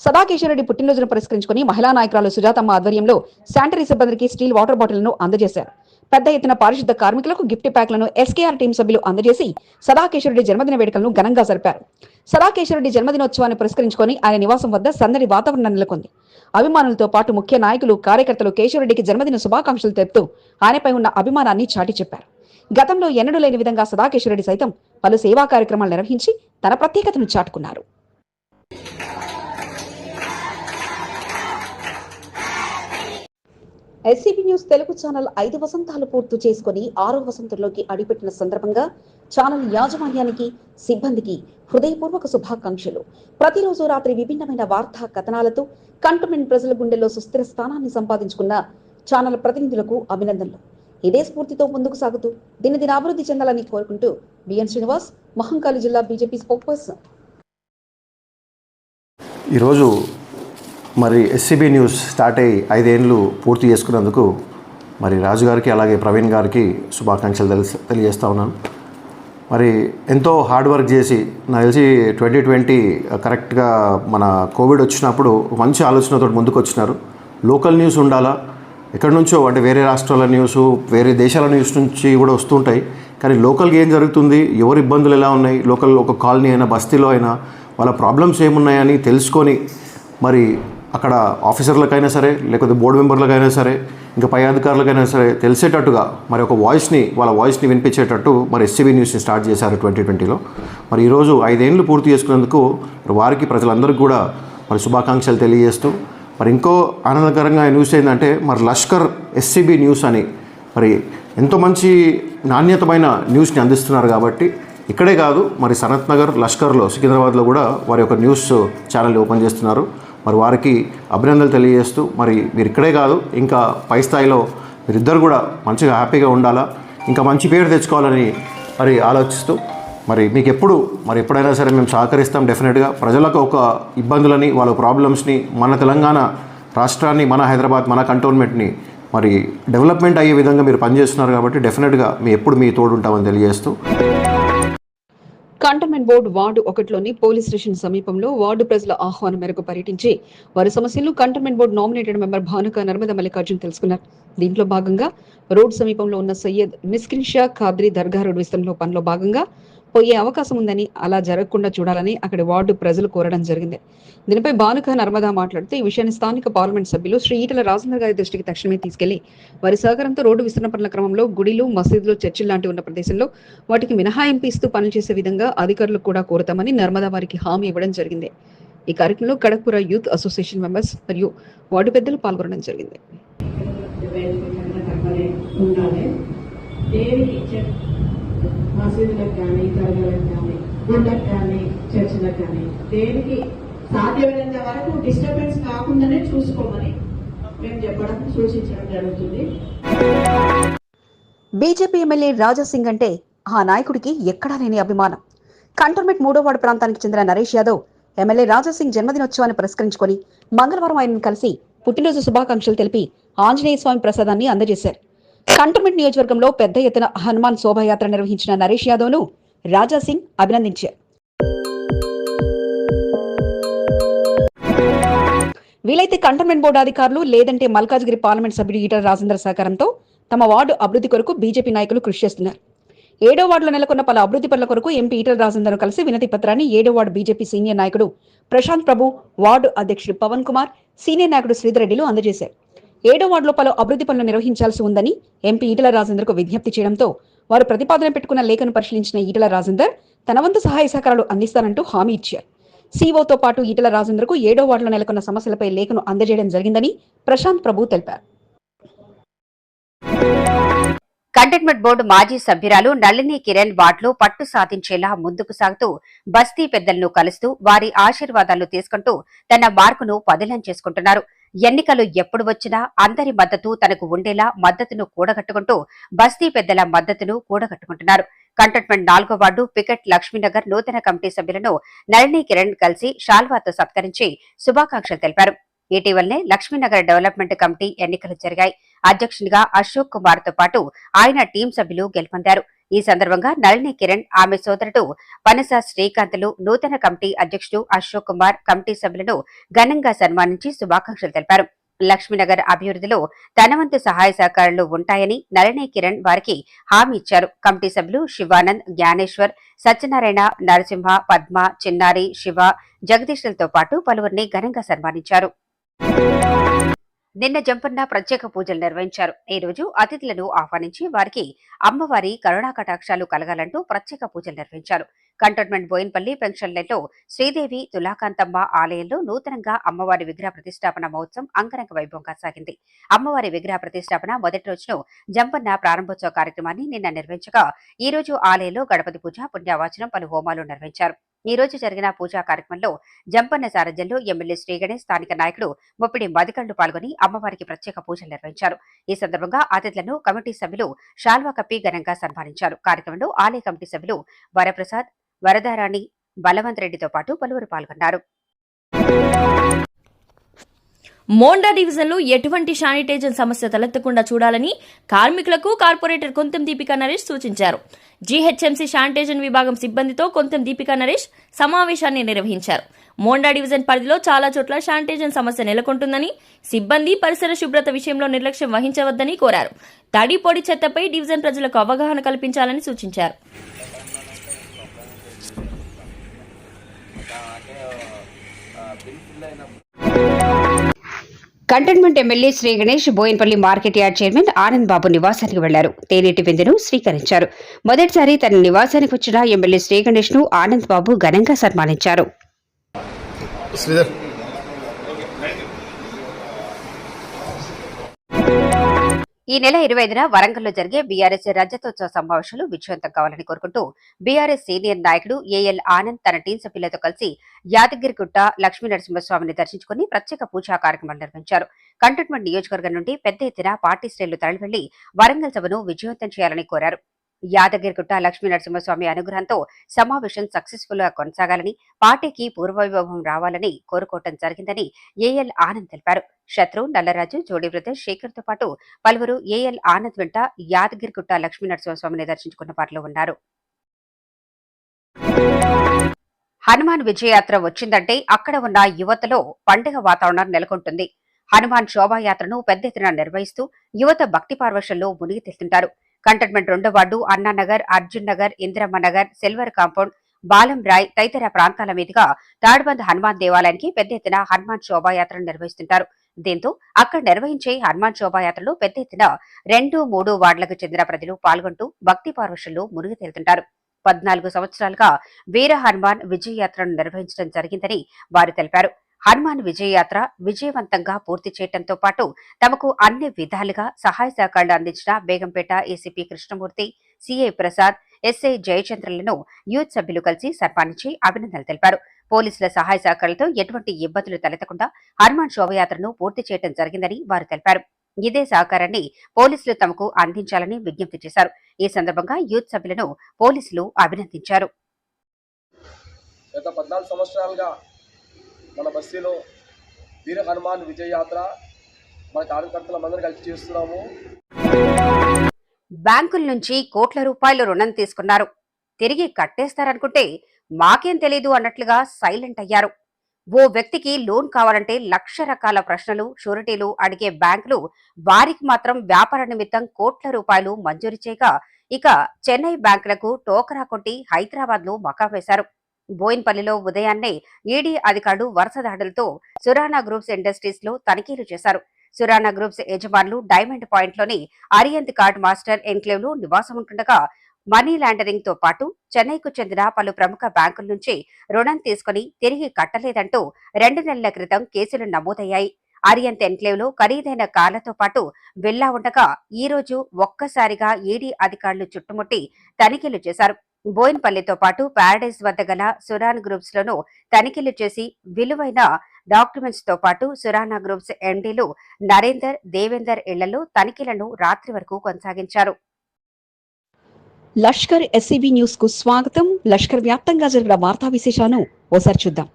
సదాకేశ్వరరెడ్డి పుట్టినరోజును పురస్కరించుకుని మహిళా నాయకురాలు సుజాతమ్మ ఆధ్వర్యంలో శానిటరీ సిబ్బందికి స్టీల్ వాటర్ బాటిళ్లను అందజేశారు. పెద్ద ఎత్తున పారిశుద్ధ కార్మికులకు గిఫ్ట్ ప్యాక్లను ఎస్కేఆర్ టీం సభ్యులు అందజేసి సదాకేశ్వరరెడ్డి జన్మదిన వేడుకలను ఘనంగా జరిపారు. సదాకేశ్వరరెడ్డి జన్మదినోత్సవాన్ని పురస్కరించుకొని ఆయన నివాసం వద్ద సందడి వాతావరణం నెలకొంది. అభిమానులతో పాటు ముఖ్య నాయకులు, కార్యకర్తలు కేశవరెడ్డికి జన్మదిన శుభాకాంక్షలు తెలుపుతూ ఆయనపై ఉన్న అభిమానాన్ని చాటి చెప్పారు. గతంలో ఎన్నడూ లేని విధంగా సదాకేశ్వరరెడ్డి సైతం పలు సేవా కార్యక్రమాలు నిర్వహించి తన ప్రత్యేకతను చాటుకున్నారు. ఎస్సీబీ న్యూస్ తెలుగు ఛానల్ 5 వసంతాలు పూర్తి చేసుకుని 6వ వసంతంలోకి అడుగుపెట్టిన సందర్భంగా ఛానల్ యాజమాన్యానికి, సిబ్బందికి హృదయపూర్వక శుభాకాంక్షలు. ప్రతిరోజు రాత్రి విభిన్నమైన వార్తా కథనాలతో కంటోన్మెంట్ ప్రజల గుండెల్లో సుస్థిర స్థానాన్ని సంపాదించుకున్న ఛానల్ ప్రతినిధులకు అభినందనలు. ఇదే స్ఫూర్తితో ముందుకు సాగుతూ దినదిన అభివృద్ధి చెందాలని కోరుకుంటూ బిఎన్ శ్రీనివాస్, మహంకాళి జిల్లా బీజేపీ స్పోక్పర్సన్. ఈరోజు మరి ఎస్సీబీ న్యూస్ స్టార్ట్ అయ్యి 5 ఏళ్ళు పూర్తి చేసుకున్నందుకు మరి రాజు గారికి అలాగే ప్రవీణ్ గారికి శుభాకాంక్షలు తెలియజేస్తా ఉన్నాను. మరి ఎంతో హార్డ్ వర్క్ చేసి నాకు తెలిసి 2020 కరెక్ట్గా మన కోవిడ్ వచ్చినప్పుడు మంచి ఆలోచనతో ముందుకు వచ్చినారు. లోకల్ న్యూస్ ఉండాలా, ఎక్కడి నుంచో అంటే వేరే రాష్ట్రాల న్యూస్, వేరే దేశాల న్యూస్ నుంచి కూడా వస్తుంటాయి. కానీ లోకల్గా ఏం జరుగుతుంది, ఎవరి ఇబ్బందులు ఎలా ఉన్నాయి, లోకల్ ఒక కాలనీ అయినా బస్తీలో అయినా వాళ్ళ ప్రాబ్లమ్స్ ఏమున్నాయని తెలుసుకొని మరి అక్కడ ఆఫీసర్లకైనా సరే, లేకపోతే బోర్డు మెంబర్లకైనా సరే, ఇంకా పై అధికారులకైనా సరే తెలిసేటట్టుగా మరి ఒక వాళ్ళ వాయిస్ని వినిపించేటట్టు మరి ఎస్సీబీ న్యూస్ని స్టార్ట్ చేశారు 2020లో. మరి ఈరోజు 5 ఏళ్ళు పూర్తి చేసుకున్నందుకు వారికి ప్రజలందరికీ కూడా మరి శుభాకాంక్షలు తెలియజేస్తూ మరి ఇంకో ఆనందకరంగా న్యూస్ ఏంటంటే మరి లష్కర్ ఎస్సీబీ న్యూస్ అని మరి ఎంతో మంచి నాణ్యతమైన న్యూస్ని అందిస్తున్నారు. కాబట్టి ఇక్కడే కాదు మరి సనత్ నగర్, లష్కర్లో, సికింద్రాబాద్లో కూడా వారి యొక్క న్యూస్ ఛానల్ ఓపెన్ చేస్తున్నారు. మరి వారికి అభినందనలు తెలియజేస్తూ మరి మీరు ఇక్కడే కాదు ఇంకా పై స్థాయిలో మీరిద్దరు కూడా మంచిగా హ్యాపీగా ఉండాలా, ఇంకా మంచి పేరు తెచ్చుకోవాలని మరి ఆలోచిస్తూ మరి మీకు ఎప్పుడైనా సరే మేము సహకరిస్తాం. డెఫినెట్గా ప్రజలకు ఒక ఇబ్బందులని, వాళ్ళ ప్రాబ్లమ్స్ని, మన తెలంగాణ రాష్ట్రాన్ని, మన హైదరాబాద్, మన కంటోన్మెంట్ని మరి డెవలప్మెంట్ అయ్యే విధంగా మీరు పనిచేస్తున్నారు. కాబట్టి డెఫినెట్గా మీ తోడు ఉంటామని తెలియజేస్తూ కంటోన్మెంట్ బోర్డు వార్డు 1లోని పోలీస్ స్టేషన్ సమీపంలో వార్డు ప్రజల ఆహ్వానం మేరకు పర్యటించి వారి సమస్యలను cantonment board nominated member Bhanuka Narmada Mallikarjun తెలుసుకున్నారు. దీంట్లో భాగంగా రోడ్ సమీపంలో ఉన్న సయ్యద్ మిస్కిన్ షా ఖాద్రీ దర్గా రోడ్డు విస్తరణలో పనిలో భాగంగా పోయే అవకాశం ఉందని, అలా జరగకుండా చూడాలని అక్కడి వార్డు ప్రజలు కోరడం జరిగింది. దీనిపై భానుక నర్మదా మాట్లాడుతూ ఈ విషయాన్ని స్థానిక పార్లమెంట్ సభ్యులు శ్రీ ఈటల రాజేందర్ గారి దృష్టికి తక్షణమే తీసుకెళ్లి వారి సహకారంతో రోడ్డు విస్తరణ పనుల క్రమంలో గుడిలు, మసీదులు, చర్చిలు లాంటి ఉన్న ప్రదేశంలో వాటికి మినహాయింపు ఇస్తూ పనులు చేసే విధంగా అధికారులకు కూడా కోరతామని నర్మదా వారికి హామీ ఇవ్వడం జరిగింది. ఈ కార్యక్రమంలో కడక్పుర యూత్ అసోసియేషన్ మెంబర్స్ మరియు వార్డు పెద్దలు పాల్గొనడం జరిగింది. మసీదులకు కానీ, దర్గాలకు కానీ, గుళ్ళకు కానీ, చర్చిలకు కానీ దేనికి సాధ్యమైనంత వరకు డిస్టర్బెన్స్ కాకుండానే చూసుకోమని మేము చెప్పడం, సూచించడం జరుగుతుంది. బీజేపీ ఎమ్మెల్యే రాజాసింగ్ అంటే ఆ నాయకుడికి ఎక్కడా లేని అభిమానం. కంటోన్మెంట్ 3వ వార్డు ప్రాంతానికి చెందిన నరేష్ యాదవ్ ఎమ్మెల్యే రాజాసింగ్ జన్మదినోత్సవాన్ని పురస్కరించుకొని మంగళవారం ఆయనను కలిసి పుట్టినరోజు శుభాకాంక్షలు తెలిపి ఆంజనేయ స్వామి ప్రసాదాన్ని అందజేశారు. కంటోన్మెంట్ నియోజకవర్గంలో పెద్ద ఎత్తున హనుమాన్ శోభాయాత్ర నిర్వహించిన నరేష్ యాదవ్ను రాజాసింగ్ అభినందించారు. వీలైతే కంటోన్మెంట్ బోర్డు అధికారులు లేదంటే మల్కాజ్గిరి పార్లమెంట్ సభ్యుడు ఈటల రాజేందర్ సహకారంతో తమ వార్డు అభివృద్ధి కొరకు బీజేపీ నాయకులు కృషి చేస్తున్నారు. 7వ వార్డులో నెలకొన్న పలు అభివృద్ధి పనుల కొరకు ఎంపీ ఈటల రాజేందర్ కలిసి వినతి పత్రాన్ని 7వ వార్డు బీజేపీ సీనియర్ నాయకుడు ప్రశాంత్ ప్రభు, వార్డు అధ్యక్షుడు పవన్ కుమార్, సీనియర్ నాయకుడు శ్రీధర్ రెడ్డిలు అందజేశారు. 7వ వార్డులో పలు అభివృద్ధి పనులు నిర్వహించాల్సి ఉందని ఎంపీ ఈటల రాజేందర్కు విజ్ఞప్తి చేయడంతో వారు ప్రతిపాదన పెట్టుకున్న లేఖను పరిశీలించిన ఈటల రాజేందర్ తన వంతు సహాయ సహకారాలు అందిస్తానంటూ హామీ ఇచ్చారు. సీఓతో పాటు ఈటల రాజేందర్కు 7వ వార్డులో నెలకొన్న సమస్యలపై లేఖను అందజేయడం జరిగిందని ప్రశాంత్ ప్రభు తెలిపారు. కంటోన్మెంట్ బోర్డు మాజీ సభ్యురాలు నళిని కిరణ్ వార్డులో పట్టు సాధించేలా ముందుకు సాగుతూ బస్తీ పెద్దలను కలుస్తూ వారి ఆశీర్వాదాలు తీసుకుంటూ తన మార్కును పదిలం చేసుకుంటున్నారు. ఎన్నికలు ఎప్పుడు వచ్చినా అందరి మద్దతు తనకు ఉండేలా మద్దతును కూడగట్టుకుంటూ బస్తీ పెద్దల మద్దతును కూడగట్టుకుంటున్నారు. కంటోన్మెంట్ 4వ వార్డు పికెట్ లక్ష్మీనగర్ నూతన కమిటీ సభ్యులను నళిని కిరణ్ కలిసి షాల్వాతో సత్కరించి శుభాకాంక్షలు తెలిపారు. ఇటీవలనే లక్ష్మీనగర్ డెవలప్మెంట్ కమిటీ ఎన్నికలు జరిగాయి. అధ్యక్షునిగా అశోక్ కుమార్ తో పాటు ఆయన టీం సభ్యులు గెలుపొందారు. ఈ సందర్భంగా నళిని కిరణ్, ఆమె సోదరుడు పనస శ్రీకాంత్లు నూతన కమిటీ అధ్యక్షుడు అశోక్ కుమార్ కమిటీ సభ్యులను ఘనంగా సన్మానించి శుభాకాంక్షలు తెలిపారు. లక్ష్మీనగర్ అభివృద్ధిలో తన వంతు సహాయ సహకారాలు ఉంటాయని నళిని కిరణ్ వారికి హామీ ఇచ్చారు. కమిటీ సభ్యులు శివానంద్, జ్ఞానేశ్వర్, సత్యనారాయణ, నరసింహ, పద్మ, చిన్నారి, శివ, జగదీశ్లతో పాటు పలువురిని ఘనంగా సన్మానించారు. నిన్న జంపన్న ప్రత్యేక పూజలు నిర్వహించారు. ఈ రోజు అతిథులను ఆహ్వానించి వారికి అమ్మవారి కరుణా కటాక్షాలు కలగాలంటూ ప్రత్యేక పూజలు నిర్వహించారు. కంటోన్మెంట్ బోయిన్పల్లి పెన్షన్ లైన్లో శ్రీదేవి తులాకాంతమ్మ ఆలయంలో నూతనంగా అమ్మవారి విగ్రహ ప్రతిష్టాపన మహోత్సవం అంగరంగ వైభవంగా సాగింది. అమ్మవారి విగ్రహ ప్రతిష్టాపన మొదటి రోజును జంపన్న ప్రారంభోత్సవ కార్యక్రమాన్ని నిన్న నిర్వహించగా ఈ రోజు ఆలయంలో గణపతి పూజ, పుణ్యవాచనం, పలు హోమాలు నిర్వహించారు. ఈ రోజు జరిగిన పూజా కార్యక్రమంలో జంపన్న సారథ్యంలో ఎమ్మెల్యే శ్రీగణేష్, స్థానిక నాయకుడు ముప్పిడి మదికళ్లు పాల్గొని అమ్మవారికి ప్రత్యేక పూజలు నిర్వహించారు. ఈ సందర్భంగా అతిథులను కమిటీ సభ్యులు శాల్వా కప్పి ఘనంగా సన్మానించారు. కార్యక్రమంలో ఆలయ కమిటీ సభ్యులు వరప్రసాద్, వరదారాణి, బలవంత్ రెడ్డితో పాటు పలువురు పాల్గొన్నారు. మోండా డివిజన్లో ఎటువంటి శానిటైజర్ సమస్య తలెత్తకుండా చూడాలని కార్మికులకు కార్పొరేటర్ కొంతం దీపికా నరేష్ సూచించారు. జీహెచ్ఎంసీ శానిటైజర్ విభాగం సిబ్బందితో కొంతం దీపికా నరేష్ సమావేశాన్ని నిర్వహించారు. మోండా డివిజన్ పరిధిలో చాలా చోట్ల శానిటైజర్ సమస్య నెలకొంటుందని, సిబ్బంది పరిసర శుభ్రత విషయంలో నిర్లక్ష్యం వహించవద్దని కోరారు. తడి పొడి చెత్తపై డివిజన్ ప్రజలకు అవగాహన కల్పించాలని సూచించారు. Cantonment MLA Shri Ganesh Boinpally market yard chairman Anand Babu నివాసానికి వెళ్లారు. తేనెటి విందును స్వీకరించారు. మొదటిసారి తన నివాసానికి వచ్చిన ఎమ్మెల్యే శ్రీ గణేష్ ను ఆనంద్ బాబు ఘనంగా సన్మానించారు. ఈ నెల 25న వరంగల్లో జరిగే బీఆర్ఎస్ రజతోత్సవ సమావేశాలు విజయవంతం కావాలని కోరుకుంటూ బీఆర్ఎస్ సీనియర్ నాయకుడు ఏఎల్ ఆనంద్ తన టీం సభ్యులతో కలిసి యాదగిరిగుట్ట లక్ష్మీ నరసింహస్వామిని దర్శించుకుని ప్రత్యేక పూజా కార్యక్రమాలు నిర్వహించారు. కంటోన్మెంట్ నియోజకవర్గం నుండి పెద్ద ఎత్తున పార్టీ శ్రేణులు తరలివెళ్లి వరంగల్ సభను విజయవంతం చేయాలని కోరారు. యాదగిరిగుట్ట లక్ష్మీ నరసింహస్వామి అనుగ్రహంతో సమావేశం సక్సెస్ఫుల్ గా కొనసాగాలని, పార్టీకి పూర్వవైభవం రావాలని కోరుకోవటం జరిగిందని ఏఎల్ ఆనంద్ తెలిపారు. శత్రు, నల్లరాజు, జోడి బ్రదర్స్, శేఖర్ తో పాటు పలువురు ఏఎల్ ఆనంద్ వెంట యాదగిరిగుట్ట లక్ష్మీ నరసింహస్వామిని దర్శించుకున్న వారిలో ఉన్నారు. హనుమాన్ విజయయాత్ర వచ్చిందంటే అక్కడ ఉన్న యువతలో పండుగ వాతావరణం నెలకొంటుంది. హనుమాన్ శోభాయాత్రను పెద్ద ఎత్తున నిర్వహిస్తూ యువత భక్తి పార్వశంలో మునిగి తేలుతుంటారు. కంటోన్మెంట్ 2వ ward, Annanagar, Arjun Nagar, Indiramma Nagar, silver compound, Balam Rai తదితర ప్రాంతాల మీదుగా తాడ్బంద్ హనుమాన్ దేవాలయానికి పెద్ద ఎత్తున హనుమాన్ శోభాయాత్రను నిర్వహిస్తుంటారు. దీంతో అక్కడ నిర్వహించే హనుమాన్ శోభాయాత్రలో పెద్ద ఎత్తున 2, 3 వార్డులకు చెందిన ప్రజలు పాల్గొంటూ భక్తి పార్వశంలో మునిగి తేలుతుంటారు. 14 సంవత్సరాలుగా వీర హనుమాన్ విజయయాత్రను నిర్వహించడం జరిగిందని వారు తెలిపారు. హనుమాన్ విజయయాత్ర విజయవంతంగా పూర్తి చేయడంతో పాటు తమకు అన్ని విధాలుగా సహాయ సహకారాలు అందించిన Begumpet ACP Krishnamurthy, CI Prasad, SI జయచంద్రలను యూత్ సభ్యులు కలిసి సన్మానించి అభినందనలు తెలిపారు. పోలీసుల సహాయ సహకారాలతో ఎటువంటి ఇబ్బందులు తలెత్తకుండా హనుమాన్ శోభయాత్రను పూర్తి చేయడం జరిగిందని వారు తెలిపారు. ఇదే సహకారాన్ని పోలీసులు తమకు అందించాలని విజ్ఞప్తి చేశారు. ఈ సందర్భంగా యూత్ సభ్యులను పోలీసులు అభినందించారు. గత 14 సంవత్సరాలుగా మన బస్తీలో వీర హనుమాన్ విజయయాత్ర మన కార్యకర్తలందరూ కలిసి చేస్తున్నాము. బ్యాంకుల నుంచి కోట్ల రూపాయలు రుణం తీసుకున్నారు, తిరిగి కట్టేస్తారనుకుంటే మాకేం తెలీదు అన్నట్లుగా సైలెంట్ అయ్యారు. ఓ వ్యక్తికి లోన్ కావాలంటే 1,00,000 రకాల ప్రశ్నలు, షూరిటీలు అడిగే బ్యాంకులు వారికి మాత్రం వ్యాపార నిమిత్తం కోట్ల రూపాయలు మంజూరు చేయగా ఇక చెన్నై బ్యాంకులకు టోకరా కొట్టి హైదరాబాద్ లో మకా వేశారు. బోయిన్పల్లిలో ఉదయాన్నే ఈడీ అధికారులు వరుస దాడులతో సురానా గ్రూప్స్ ఇండస్ట్రీస్ లో తనిఖీలు చేశారు. సురానా గ్రూప్స్ యజమానులు డైమండ్ పాయింట్ లోని అరియంత్ కార్డ్ మాస్టర్ ఎన్క్లేవ్ లో నివాసం ఉంటుండగా మనీ లాండరింగ్ తో పాటు చెన్నైకు చెందిన పలు ప్రముఖ బ్యాంకుల నుంచి రుణం తీసుకుని తిరిగి కట్టలేదంటూ 2 నెలల క్రితం కేసులు నమోదయ్యాయి. అరియంత్ ఎన్క్లేవ్ లో ఖరీదైన కార్లతో పాటు విల్లా ఉండగా ఈ రోజు ఒక్కసారిగా ఈడీ అధికారులు చుట్టుముట్టి తనిఖీలు చేశారు. బోయిన్పల్లితో పాటు ప్యారడైజ్ వద్ద గల సురాన్ గ్రూప్స్ లోనూ తనిఖీలు చేసి విలువైన డాక్యుమెంట్స్ తో పాటు సురానా గ్రూప్స్ ఎండీలు నరేందర్, దేవేందర్ ఇళ్లలో తనిఖీలను రాత్రి వరకు కొనసాగించారు. లష్కర్ ఎస్సీబీ న్యూస్ కు స్వాగతం. లష్కర్ వ్యాప్తంగా జరిగిన వార్తా విశేషాలను ఓసారి చూద్దాం.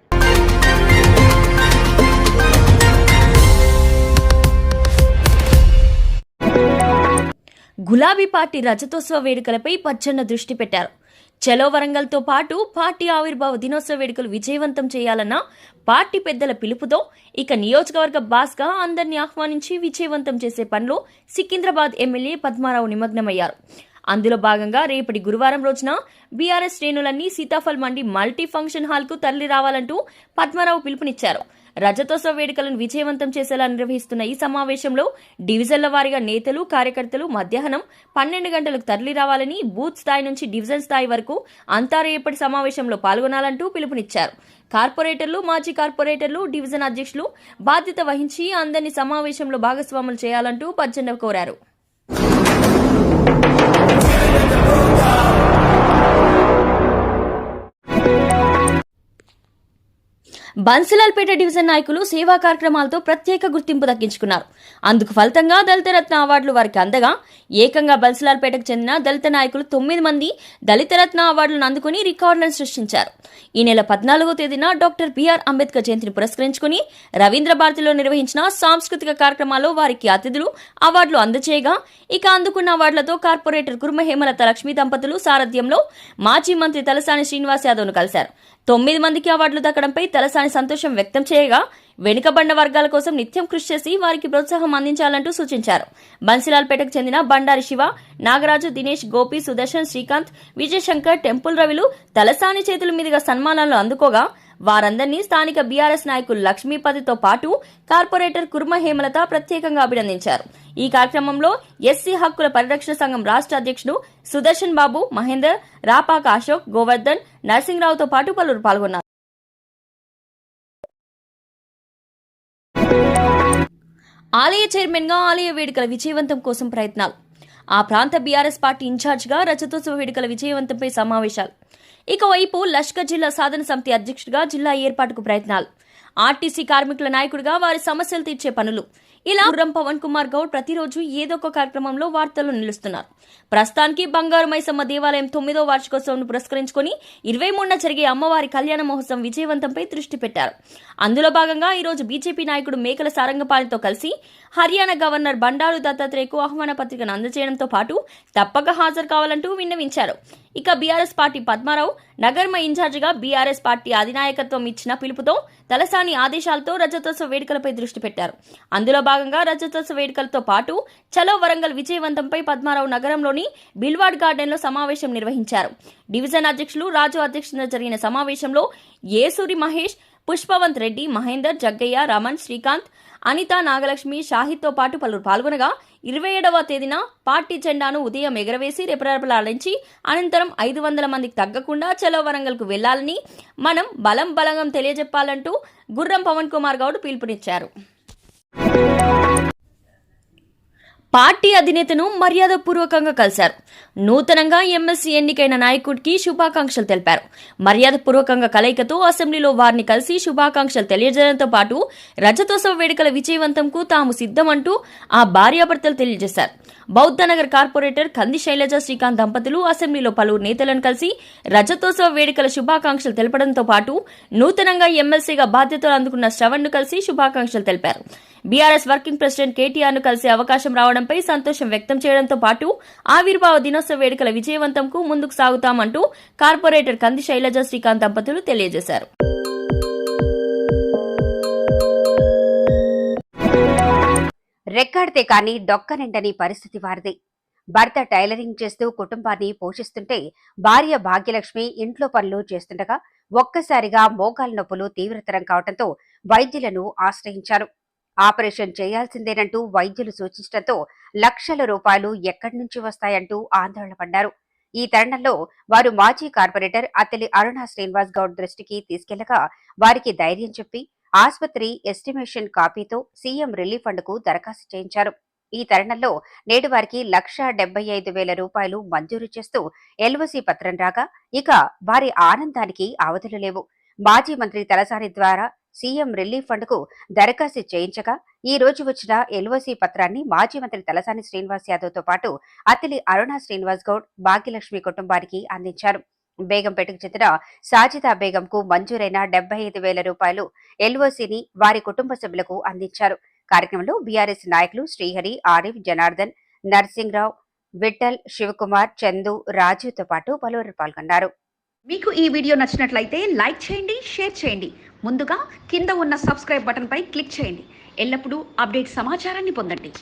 గులాబీ పార్టీ రజతోత్సవ వేడుకలపై పచ్చన్న దృష్టి పెట్టారు. చలో వరంగల్తో పాటు పార్టీ ఆవిర్భావ దినోత్సవ వేడుకలు విజయవంతం చేయాలన్న పార్టీ పెద్దల పిలుపుతో ఇక నియోజకవర్గ బాస్గా అందరినీ ఆహ్వానించి విజయవంతం చేసే పనిలో సికింద్రాబాద్ ఎమ్మెల్యే పద్మారావు నిమగ్నమయ్యారు. అందులో భాగంగా రేపటి గురువారం రోజున బీఆర్ఎస్ శ్రేణులన్నీ సీతాఫల్ మండి మల్టీ ఫంక్షన్ హాల్ కు తరలి రావాలంటూ పద్మారావు పిలుపునిచ్చారు. రజతోత్సవ వేడుకలను విజయవంతం చేసేలా నిర్వహిస్తున్న ఈ సమావేశంలో డివిజన్ల వారీగా నేతలు కార్యకర్తలు మధ్యాహ్నం 12 గంటలకు తరలి రావాలని, బూత్ స్థాయి నుంచి డివిజన్ స్థాయి వరకు అంతా రేపటి సమావేశంలో పాల్గొనాలంటూ పిలుపునిచ్చారు. కార్పొరేటర్లు, మాజీ కార్పొరేటర్లు, డివిజన్ అధ్యక్షులు బాధ్యత వహించి అందరినీ సమావేశంలో భాగస్వాములు చేయాలంటూ పర్జన్య కోరారు. బన్సిలాల్పేట డివిజన్ నాయకులు సేవా కార్యక్రమాలతో ప్రత్యేక గుర్తింపు దక్కించుకున్నారు. అందుకు ఫలితంగా దళిత రత్న అవార్డులు వారికి అందగా ఏకంగా బన్సిలాల్పేటకు చెందిన దళిత నాయకులు 9 మంది దళిత రత్న అవార్డులను అందుకుని రికార్డులను సృష్టించారు. ఈ నెల 14వ తేదీన డాక్టర్ బిఆర్ అంబేద్కర్ జయంతిని పురస్కరించుకుని రవీంద్ర భారతిలో నిర్వహించిన సాంస్కృతిక కార్యక్రమాల్లో వారికి అతిథులు అవార్డులు అందజేయగా, ఇక అందుకున్న అవార్డులతో కార్పొరేటర్ కుర్మ హేమలత లక్ష్మీ దంపతులు సారథ్యంలో మాజీ మంత్రి తలసాని శ్రీనివాస్ యాదవ్ను కలిశారు. 9 మందికి అవార్డులు దక్కడంపై తలసాని సంతోషం వ్యక్తం చేయగా, వెనుకబడిన వర్గాల కోసం నిత్యం కృషి చేసి వారికి ప్రోత్సాహం అందించాలంటూ సూచించారు. బన్సిలాల్పేటకు చెందిన బండారి శివ, నాగరాజు, దినేష్, గోపి, సుదర్శన్, శ్రీకాంత్, విజయశంకర్, టెంపుల్ రవిలు తలసాని చేతుల మీదుగా సన్మానాలు అందుకోగా, వారందరినీ స్థానిక బీఆర్ఎస్ నాయకులు లక్ష్మీపతితో పాటు కార్పొరేటర్ కుర్మ హేమలత ప్రత్యేకంగా అభినందించారు. ఈ కార్యక్రమంలో ఎస్సీ హక్కుల పరిరక్షణ సంఘం రాష్ట్ర అధ్యక్షుడు సుదర్శన్ బాబు, మహేందర్, రాపాక అశోక్, గోవర్ధన్, నరసింహరావుతో పాటు పలువురు పాల్గొన్నారు. ఆలయ చైర్మన్ గా ఆలయ వేడుకల విజయవంతం కోసం ప్రయత్నాలు. ఆ ప్రాంత బీఆర్ఎస్ పార్టీ ఇన్ఛార్జిగా రజతోత్సవ వేడుకల విజయవంతంపై సమావేశాలు. ఇకవైపు లష్కర్ జిల్లా సాధన సమితి అధ్యక్షుడిగా జిల్లా ఏర్పాటుకు ప్రయత్నాలు. ఆర్టీసీ కార్మికుల నాయకుడిగా వారి సమస్యలు తీర్చే పనులు. ఇలా గుర్రం పవన్ కుమార్ గౌడ్ ప్రతిరోజు ఏదో ఒక కార్యక్రమంలో వార్తల్లో నిలుస్తున్నారు. ప్రస్తుతానికి బంగారు మైసమ్మ దేవాలయం 9వ వార్షికోత్సవం పురస్కరించుకుని 23న జరిగే అమ్మవారి కళ్యాణ మహోత్సవం విజయవంతంపై దృష్టి పెట్టారు. అందులో భాగంగా ఈరోజు బీజేపీ నాయకుడు మేకల సారంగపాణితో కలిసి హర్యానా గవర్నర్ బండారు దత్తాత్రేయకు ఆహ్వాన పత్రికను అందజేయడంతో పాటు తప్పక హాజరు కావాలంటూ విన్నవించారు. ఇక బీఆర్ఎస్ పార్టీ పద్మారావు నగర్మ ఇన్ఛార్జిగా బీఆర్ఎస్ పార్టీ అధినాయకత్వం ఇచ్చిన పిలుపుతో తలసాని ఆదేశాలతో రజతోత్సవ వేడుకలపై దృష్టి పెట్టారు. అందులో భాగంగా రజతోత్సవ వేడుకలతో పాటు చలో వరంగల్ విజయవంతంపై పద్మారావు నగరంలోని బిల్వాడ్ గార్డెన్లో సమావేశం నిర్వహించారు. డివిజన్ అధ్యక్షులు రాజు అధ్యక్షతన జరిగిన సమావేశంలో ఏసూరి మహేష్, పుష్పవంత్ రెడ్డి, మహేందర్, జగ్గయ్య, రమణ్, శ్రీకాంత్, అనిత, నాగలక్ష్మి, షాహిద్తో పాటు పలువురు పాల్గొనగా 27వ తేదీన పార్టీ జెండాను ఉదయం ఎగరవేసి రెపరెపలాడించి అనంతరం 500 మందికి తగ్గకుండా చలో వరంగల్కు వెళ్లాలని, మనం బలంగా తెలియజెప్పాలంటూ గుర్రం పవన్ కుమార్ గౌడ్ పిలుపునిచ్చారు. పార్టీ అధినేతను మర్యాదపూర్వకంగా కలిశారు. నూతనంగా ఎమ్మెల్సీ ఎన్నికైన నాయకుడికి శుభాకాంక్షలు తెలిపారు. మర్యాదపూర్వకంగా కలయికతో అసెంబ్లీలో వారిని కలిసి శుభాకాంక్షలు తెలియజేయడంతో పాటు రజతోత్సవ వేడుకల విజయవంతంకు తాము సిద్ధమంటూ ఆ భార్యాభర్తలు తెలియజేశారు. బౌద్ధనగర్ కార్పొరేటర్ కంది శైలజ శ్రీకాంత్ దంపతులు అసెంబ్లీలో పలువురు నేతలను కలిసి రజతోత్సవ వేడుకల శుభాకాంక్షలు తెలపడంతో పాటు నూతనంగా ఎమ్మెల్సీగా బాధ్యతలు అందుకున్న శ్రవణ్ను కలిసి శుభాకాంక్షలు తెలిపారు. బీఆర్ఎస్ వర్కింగ్ ప్రెసిడెంట్ కేటీఆర్ను కలిసే అవకాశం రావడంపై సంతోషం వ్యక్తం చేయడంతో పాటు ఆవిర్భావ దినోత్సవ వేడుకల విజయవంతంకు ముందుకు సాగుతామంటూ కార్పొరేటర్ కంది శైలజ శ్రీకాంత్ దంపతులు తెలియజేశారు. రెక్కాడితే కానీ డొక్క నిండని పరిస్థితి వారిది. భర్త టైలరింగ్ చేస్తూ కుటుంబాన్ని పోషిస్తుంటే భార్య భాగ్యలక్ష్మి ఇంట్లో పనులు చేస్తుండగా ఒక్కసారిగా మోకాలు నొప్పులు తీవ్రతరం కావడంతో వైద్యులను ఆశ్రయించారు. ఆపరేషన్ చేయాల్సిందేనంటూ వైద్యులు సూచించడంతో లక్షల రూపాయలు ఎక్కడి నుంచి వస్తాయంటూ ఆందోళన పడ్డారు. ఈ తరుణంలో వారు మాజీ కార్పొరేటర్ అత్తలి అరుణ శ్రీనివాస్ గౌడ్ దృష్టికి తీసుకెళ్లగా వారికి ధైర్యం చెప్పి ఆసుపత్రి ఎస్టిమేషన్ కాపీతో సీఎం రిలీఫ్ ఫండ్కు దరఖాస్తు చేయించారు. ఈ తరుణంలో నేడు వారికి 1,75,000 రూపాయలు మంజూరు చేస్తూ ఎల్ఓసీ పత్రం రాగా ఇక వారి ఆనందానికి అవధులు లేవు. మాజీ మంత్రి తలసాని ద్వారా సీఎం రిలీఫ్ ఫండ్కు దరఖాస్తు చేయించగా ఈ రోజు వచ్చిన ఎల్ఓసీ పత్రాన్ని మాజీ మంత్రి తలసాని శ్రీనివాస్ యాదవ్తో పాటు అత్తిలి అరుణ శ్రీనివాస్ గౌడ్ భాగ్యలక్ష్మి కుటుంబానికి అందించారు. బేగంపేటకు చెందిన సాజిదా బేగంకు మంజూరైన 75,000 రూపాయలు ఎల్ఓసీని వారి కుటుంబ సభ్యులకు అందించారు. కార్యక్రమంలో బీఆర్ఎస్ నాయకులు శ్రీహరి, ఆరిఫ్, జనార్దన్, నర్సింగ్రావు, విఠల్, శివకుమార్, చందు, రాజుతో పాటు పలువురు పాల్గొన్నారు. మీకు ఈ వీడియో నచ్చినట్లయితే లైక్ చేయండి, షేర్ చేయండి. ముందుగా కింద ఉన్న సబ్స్క్రైబ్ బటన్పై క్లిక్ చేయండి. ఎల్లప్పుడూ అప్డేట్ సమాచారాన్ని పొందండి.